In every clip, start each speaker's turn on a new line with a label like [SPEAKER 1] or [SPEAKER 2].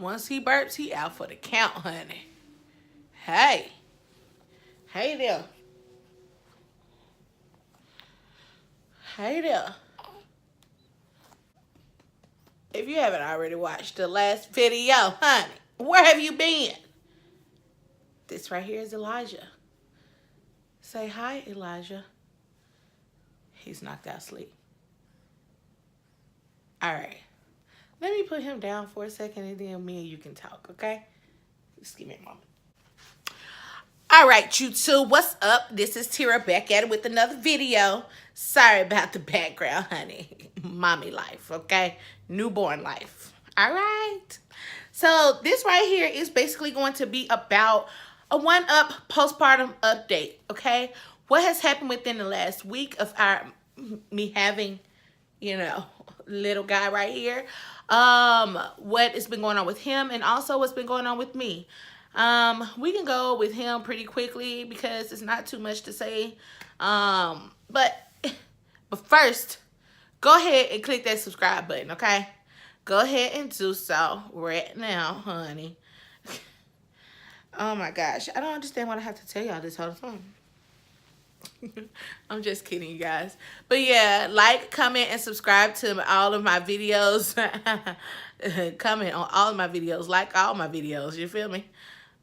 [SPEAKER 1] Once he burps, he out for the count, honey. Hey. Hey there. Hey there. If you haven't already watched the last video, honey, where have you been? This right here is Elijah. Say hi, Elijah. He's knocked out asleep. All right. Let me put him down for a second and then me and you can talk, okay? Just give me a moment. All right, you two, what's up? This is Tira back at it with another video. Sorry about the background, honey. Mommy life, okay? Newborn life. All right. So this right here is basically going to be about a one-up postpartum update, okay? What has happened within the last week of me having, little guy right here. What has been going on with him and also what's been going on with me. We can go with him pretty quickly because it's not too much to say. But first, go ahead and click that subscribe button, okay? Go ahead and do so right now, honey. Oh my gosh, I don't understand what I have to tell y'all this whole time. I'm just kidding, you guys. But yeah, like, comment, and subscribe to all of my videos. Comment on all of my videos. Like all my videos, you feel me?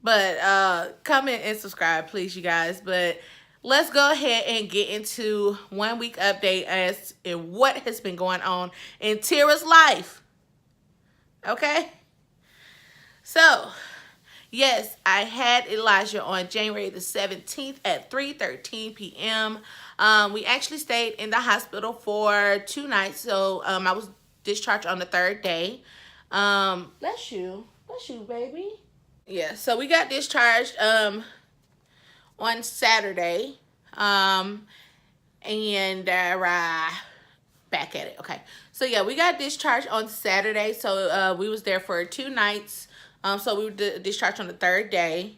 [SPEAKER 1] But comment and subscribe, please, you guys. But let's go ahead and get into 1 week update as in what has been going on in Tira's life. Okay? So, yes, I had Elijah on January the 17th at 3:13 p.m. We actually stayed in the hospital for 2 nights. So I was discharged on the 3rd day. Bless you. Bless you, baby. Yeah, so we got discharged on Saturday. And back at it. Okay. So yeah, we got discharged on Saturday. So we was there for 2 nights. So we were discharged on the 3rd day.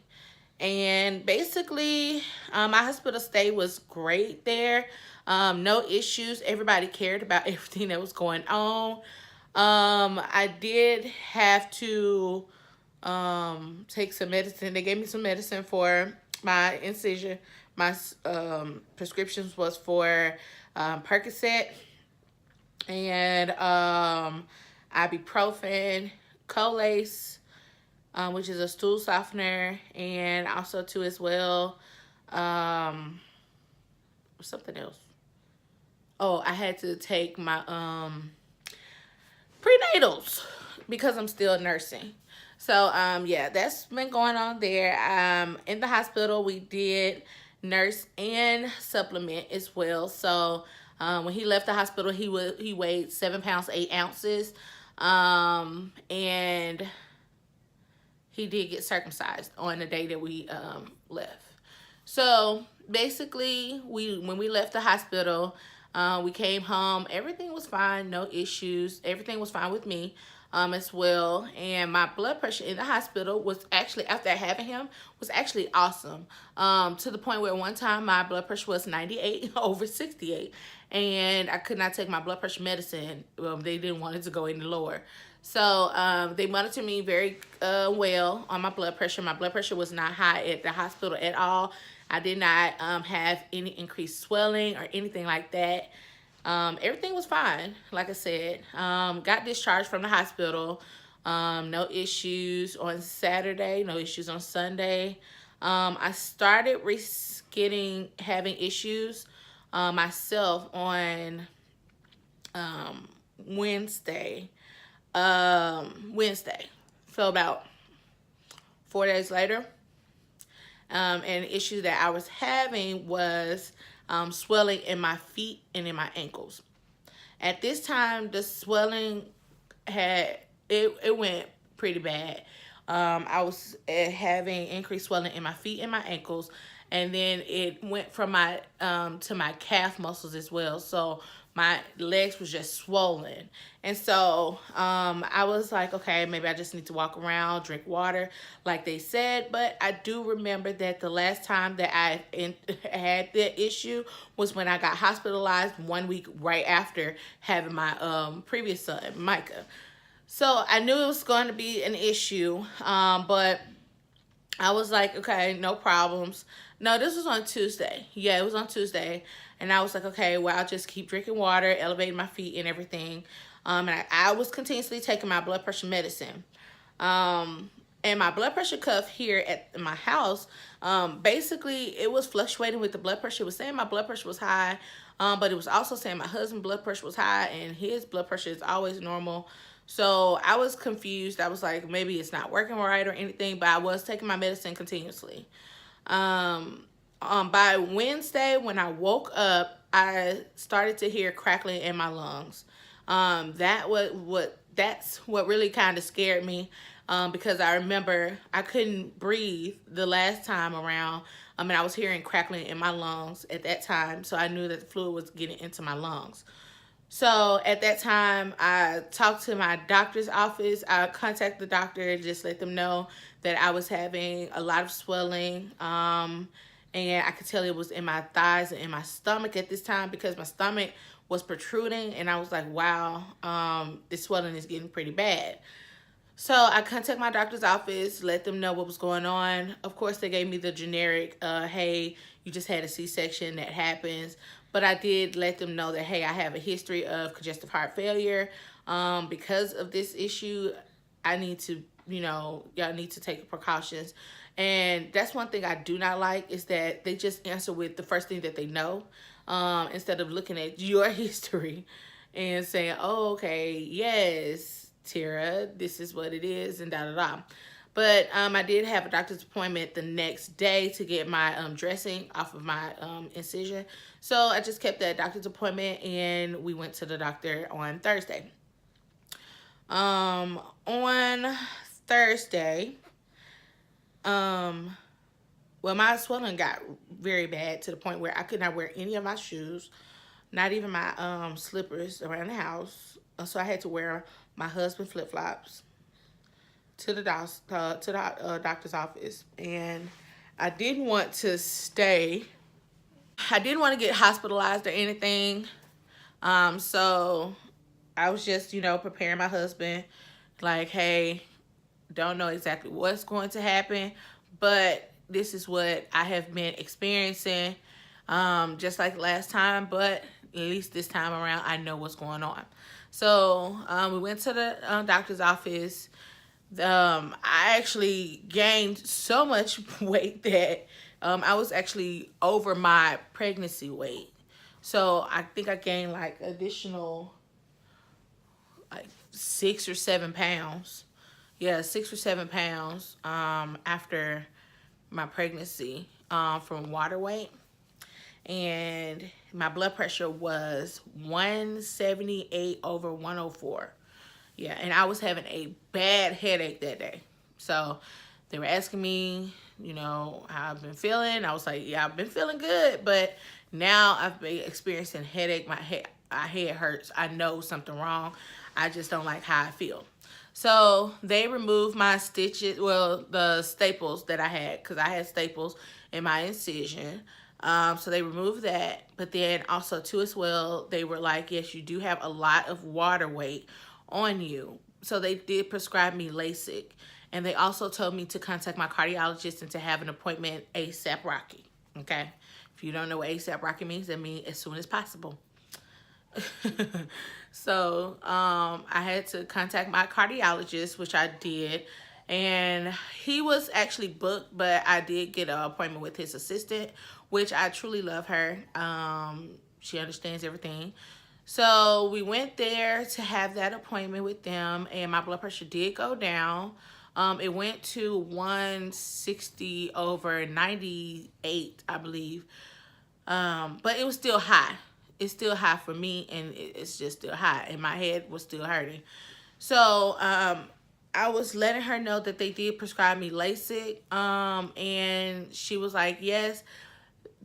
[SPEAKER 1] And basically, my hospital stay was great there. No issues. Everybody cared about everything that was going on. I did have to take some medicine. They gave me some medicine for my incision. My prescriptions was for Percocet and ibuprofen, Colace, which is a stool softener, and also too as well something else. Oh, I had to take my prenatals because I'm still nursing. So yeah, that's been going on there. In the hospital we did nurse and supplement as well. So when he left the hospital, he weighed 7 pounds 8 ounces, and he did get circumcised on the day that we left. So basically, when we left the hospital, we came home. Everything was fine, no issues. Everything was fine with me as well. And my blood pressure in the hospital was actually, after having him, was actually awesome. To the point where one time my blood pressure was 98 over 68. And I could not take my blood pressure medicine. They didn't want it to go any lower. So they monitored me very well on my blood pressure. My blood pressure was not high at the hospital at all. I did not have any increased swelling or anything like that. Everything was fine, like I said. Got discharged from the hospital. No issues on Saturday, no issues on Sunday. I started having issues myself on Wednesday. So about 4 days later. And the issue that I was having was swelling in my feet and in my ankles. At this time, the swelling it went pretty bad. I was having increased swelling in my feet and my ankles, and then it went from my to my calf muscles as well. So my legs was just swollen. And so I was like, okay, maybe I just need to walk around, drink water like they said. But I do remember that the last time that I had the issue was when I got hospitalized 1 week right after having my previous son, Micah. So I knew it was going to be an issue, but I was like, okay, no problems. No, this was on Tuesday. Yeah, it was on Tuesday. And I was like, okay, well, I'll just keep drinking water, elevating my feet and everything. And I was continuously taking my blood pressure medicine. And my blood pressure cuff here at my house, basically it was fluctuating with the blood pressure. It was saying my blood pressure was high, but it was also saying my husband's blood pressure was high and his blood pressure is always normal. So I was confused. I was like, maybe it's not working right or anything, but I was taking my medicine continuously. By Wednesday, when I woke up, I started to hear crackling in my lungs. That's what really kind of scared me, because I remember I couldn't breathe the last time around. And I was hearing crackling in my lungs at that time, so I knew that the fluid was getting into my lungs. So at that time, I talked to my doctor's office. I contacted the doctor, just let them know that I was having a lot of swelling. And I could tell it was in my thighs and in my stomach at this time, because my stomach was protruding. And I was like, wow, this swelling is getting pretty bad. So I contacted my doctor's office, let them know what was going on. Of course, they gave me the generic, hey, you just had a C-section, that happens. But I did let them know that, hey, I have a history of congestive heart failure. Because of this issue, I need to, y'all need to take precautions. And that's one thing I do not like, is that they just answer with the first thing that they know, instead of looking at your history and saying, oh, okay, yes, Tara, this is what it is, and da-da-da. But I did have a doctor's appointment the next day to get my dressing off of my incision. So I just kept that doctor's appointment, and we went to the doctor on Thursday. On Thursday, well, my swelling got very bad to the point where I could not wear any of my shoes, not even my slippers around the house. So I had to wear my husband's flip-flops to the doctor's office. And I didn't want to stay. I didn't want to get hospitalized or anything. So I was just, preparing my husband, like, hey, don't know exactly what's going to happen, but this is what I have been experiencing, just like last time, but at least this time around I know what's going on. So we went to the doctor's office. I actually gained so much weight that I was actually over my pregnancy weight. So I think I gained like additional like 6 or 7 pounds. Yeah, 6 or 7 pounds after my pregnancy, from water weight. And my blood pressure was 178 over 104. Yeah, and I was having a bad headache that day. So they were asking me, how I've been feeling. I was like, yeah, I've been feeling good, but now I've been experiencing headache. My head hurts. I know something wrong. I just don't like how I feel. So they removed my stitches, well, the staples that I had, because I had staples in my incision. So they removed that. But then also, too, as well, they were like, yes, you do have a lot of water weight on you. So they did prescribe me LASIK. And they also told me to contact my cardiologist and to have an appointment ASAP Rocky. Okay? If you don't know what ASAP Rocky means, that means as soon as possible. So I had to contact my cardiologist, which I did, and he was actually booked, but I did get an appointment with his assistant, which I truly love her. She understands everything. So we went there to have that appointment with them, and my blood pressure did go down. It went to 160 over 98, I believe, but it was still high. It's still high for me, and it's just still high, and my head was still hurting. So I was letting her know that they did prescribe me LASIK, and she was like, yes,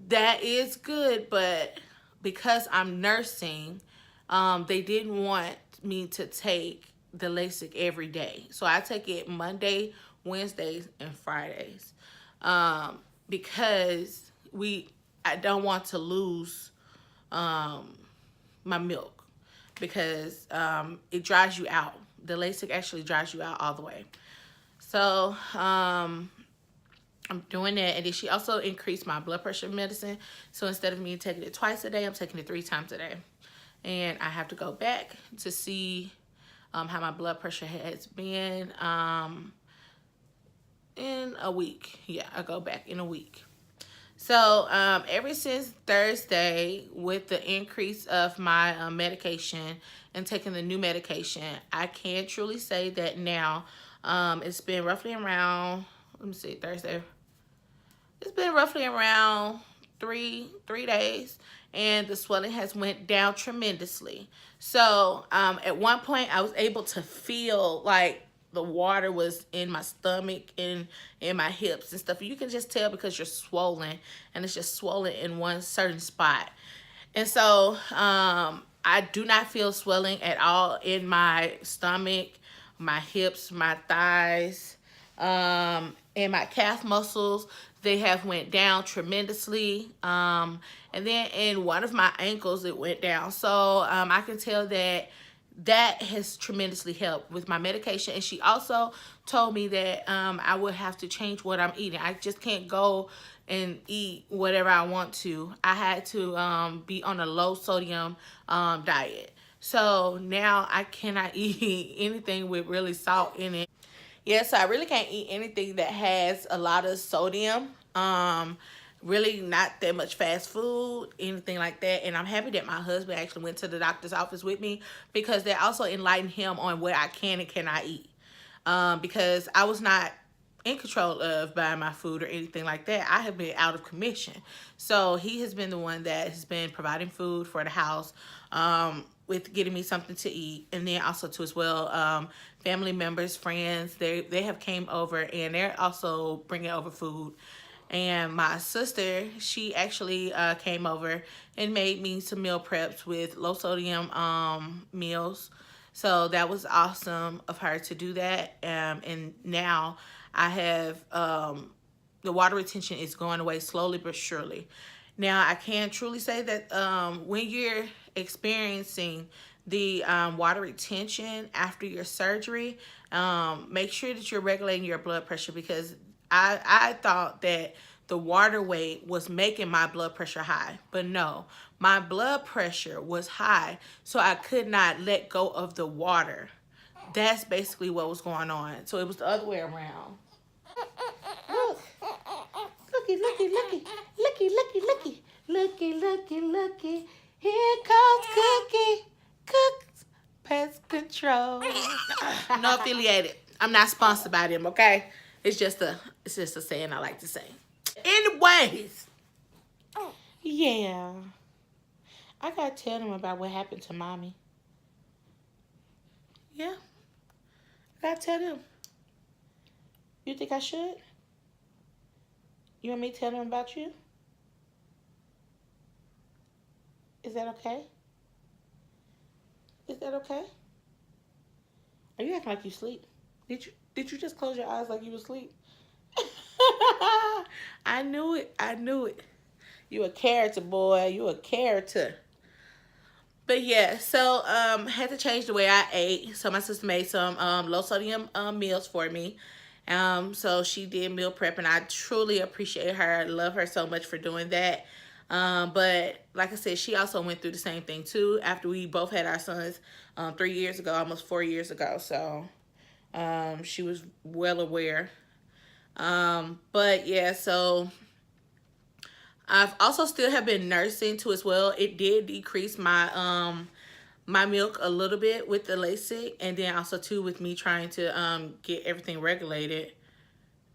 [SPEAKER 1] that is good, but because I'm nursing, they didn't want me to take the LASIK every day. So I take it Monday, Wednesdays, and Fridays, because I don't want to lose my milk, because it dries you out. the LASIK actually dries you out all the way. So I'm doing that. And then she also increased my blood pressure medicine. So instead of me taking it twice a day, I'm taking it 3 times a day. And I have to go back to see how my blood pressure has been in a week. Yeah, I go back in a week. So ever since Thursday, with the increase of my medication and taking the new medication, I can truly say that now it's been roughly around, let me see, Thursday. It's been roughly around three days, and the swelling has went down tremendously. So at one point I was able to feel like the water was in my stomach and in my hips and stuff. You can just tell because you're swollen, and it's just swollen in one certain spot. And so I do not feel swelling at all in my stomach, my hips, my thighs, and my calf muscles. They have went down tremendously. And then in one of my ankles, it went down. So I can tell that that has tremendously helped with my medication. And she also told me that I would have to change what I'm eating. I just can't go and eat whatever I want to. I had to be on a low sodium diet. So now I cannot eat anything with really salt in it. Yeah, so I really can't eat anything that has a lot of sodium. Really not that much fast food, anything like that. And I'm happy that my husband actually went to the doctor's office with me, because that also enlightened him on what I can and cannot eat. Because I was not in control of buying my food or anything like that. I have been out of commission. So he has been the one that has been providing food for the house, with getting me something to eat. And then also too as well, family members, friends, they have came over, and they're also bringing over food. And my sister, she actually came over and made me some meal preps with low sodium meals. So that was awesome of her to do that. And now I have the water retention is going away slowly but surely. Now I can truly say that when you're experiencing the water retention after your surgery, make sure that you're regulating your blood pressure, because I thought that the water weight was making my blood pressure high, but no, my blood pressure was high, so I could not let go of the water. That's basically what was going on. So it was the other way around. Look, looky. Here comes Cookie. Cooks Pest Control. No affiliated. I'm not sponsored by them, okay? It's just a saying I like to say. Anyways, yeah, I gotta tell them about what happened to mommy. Yeah, I gotta tell them. You think I should? You want me to tell them about you? Is that okay? Is that okay? Are you acting like you sleep? Did you just close your eyes like you was asleep? I knew it. You a character, boy. You a character. But yeah, so had to change the way I ate. So my sister made some low sodium meals for me. So she did meal prep, and I truly appreciate her. I love her so much for doing that. But like I said, she also went through the same thing too after we both had our sons 3 years ago, almost 4 years ago. So she was well aware. But yeah, so I've also still have been nursing too as well. It did decrease my my milk a little bit with the LASIK, and then also too with me trying to get everything regulated.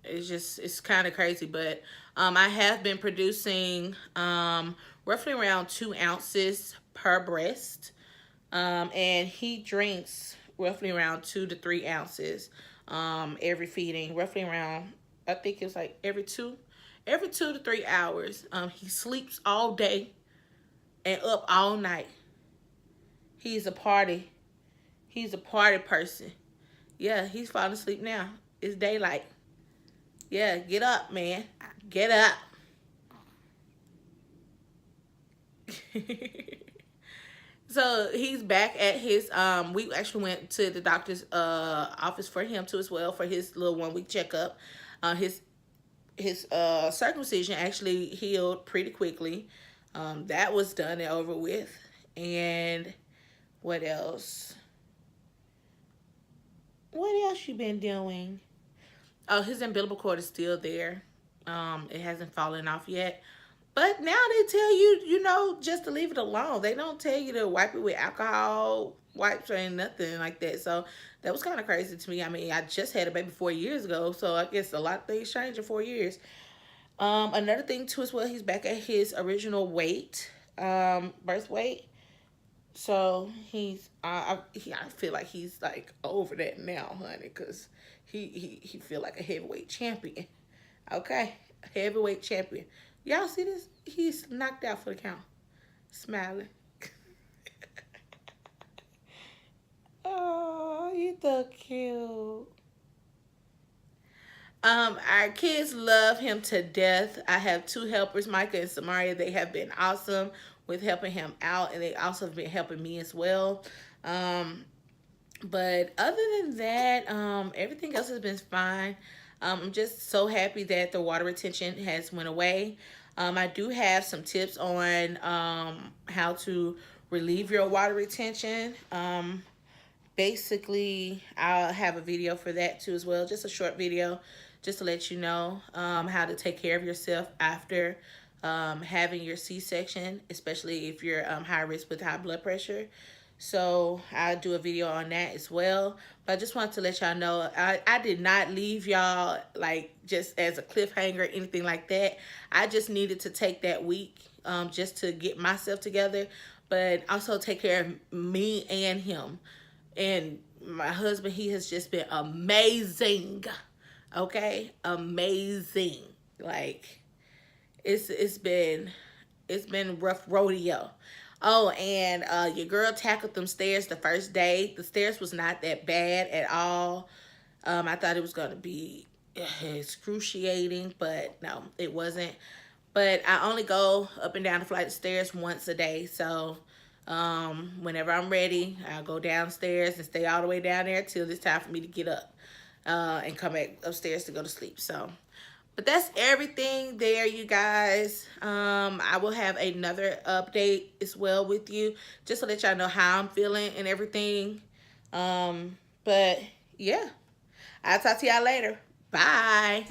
[SPEAKER 1] It's kind of crazy, but I have been producing roughly around 2 ounces per breast, and he drinks roughly around 2 to 3 ounces every feeding, roughly around, I think it's like every 2 to 3 hours. He sleeps all day and up all night. He's a party person. Yeah, he's falling asleep now. It's daylight. Yeah, get up, man. Get up. So he's back at his we actually went to the doctor's office for him too as well for his little 1 week checkup. His circumcision actually healed pretty quickly. That was done and over with. And what else? What else you been doing? Oh, his umbilical cord is still there. It hasn't fallen off yet. But now they tell you, just to leave it alone. They don't tell you to wipe it with alcohol wipes or nothing like that. So that was kind of crazy to me. I mean, I just had a baby 4 years ago, so I guess a lot of things changed in 4 years. Another thing too as well, he's back at his original weight, birth weight. So I feel like he's like over that now, honey, because he feel like a heavyweight champion. Okay, heavyweight champion. Y'all see this? He's knocked out for the count, smiling. Oh, you so cute. Our kids love him to death. I have two helpers, Micah and Samaria. They have been awesome with helping him out, and they also have been helping me as well. But other than that, everything else has been fine. I'm just so happy that the water retention has went away. I do have some tips on how to relieve your water retention. Basically, I'll have a video for that too as well, just a short video, just to let you know how to take care of yourself after having your C-section, especially if you're high risk with high blood pressure. So I'll do a video on that as well. But I just wanted to let y'all know, I did not leave y'all like just as a cliffhanger or anything like that. I just needed to take that week just to get myself together, but also take care of me and him. And my husband, he has just been amazing. Okay? Amazing. Like, it's been rough rodeo. Oh, and your girl tackled them stairs the first day. The stairs was not that bad at all. I thought it was going to be excruciating, but no, it wasn't. But I only go up and down the flight of stairs once a day. So whenever I'm ready, I'll go downstairs and stay all the way down there till it's time for me to get up and come back upstairs to go to sleep. So, but that's everything there, you guys. I will have another update as well with you, just to let y'all know how I'm feeling and everything. But yeah, I'll talk to y'all later. Bye.